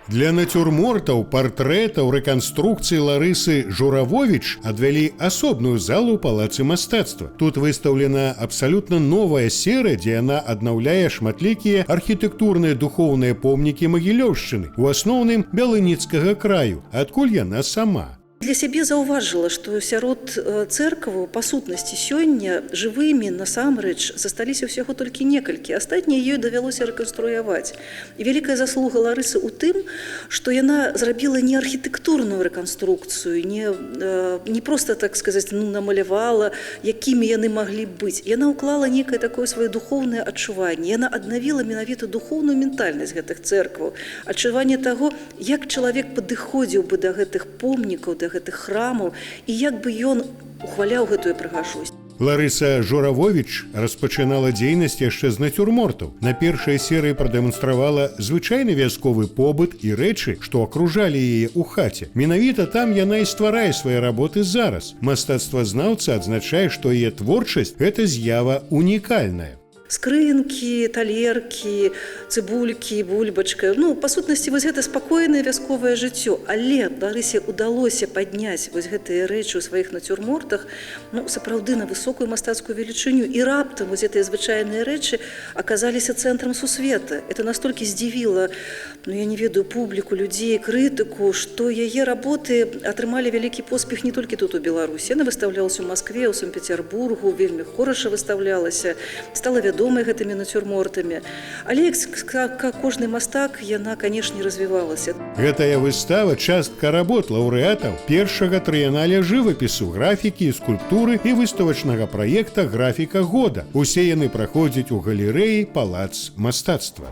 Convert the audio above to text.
Для нацюрмортаў, партрэтаў, рэканструкцыі Ларысы Журавовіч адвялі асобную залу ў палацы мастацтва. Тут выстаўлена абсалютна новая серыя, дзе яна аднаўляе шматлікія архітэктурныя духоўныя помнікі Магілёўшчыны, у асноўным Бялыніцкага краю, адкуль яна сама. Для сябе заўважыла, што сярод цэркваў па сутнасці сёння жывымі насамрэч засталіся ўсяго толькі некалькі. Астатнія ёй давялося рэканструяваць. І вялікая заслуга Ларысы ў тым, што яна зрабіла не архітэктурную рэканструкцыю, не проста, так сказаць, намалявала, якімі яны маглі быць. Яна ўклала некае такое сваё духоўнае адчуванне. Яна аднавіла менавіта духоўную ментальнасць гэтых цэркваў. Адчуванне таго, як чалавек падыходзіў бы да гэтых помнікаў, да гэтых храмаў, і як бы ён ухваляў гэтую прыгажосць. Ларыса Журавовіч распачынала дзейнасць яшчэ з нацюрмортаў. На першай серыі прадэманстравала звычайны вясковы побыт і рэчы, што акружалі яе ў хаце. Менавіта там яна і стварае свае работы зараз. Мастацтвазнаўца адзначае, што яе творчасць – гэта з'ява унікальная. Скрынкі, талеркі, цыбулькі, бульбачка. Па сутнасці, вось гэта спакойнае вясковае жыццё. Але Ларысе ўдалося падняць вось гэтыя рэчы ў сваіх нацюрмортах сапраўды на высокую мастацкую велічыню. І раптам вось гэтыя звычайныя рэчы аказаліся цэнтрам сусвета. Это настолькі здзівіла, я не ведаю, публіку, людзей, крытыку, што яе работы атрымалі вялікі поспех не толькі тут у Беларусі. Яна выстаўлялася ў Маскве, у Санкт-Петербургу, вельмі хораша выстаўлялася, стала вядомай гэтымі нацюрмортамі. Але, як кожны мастак, яна, канешне, развівалася. Гэтая выстава – частка работ лаўрэатаў першага трыеналя жывапісу, графікі, скульптуры і выставачнага праекта «Графіка года». Усе яны праходзяць у галерэі «Палац мастацтва».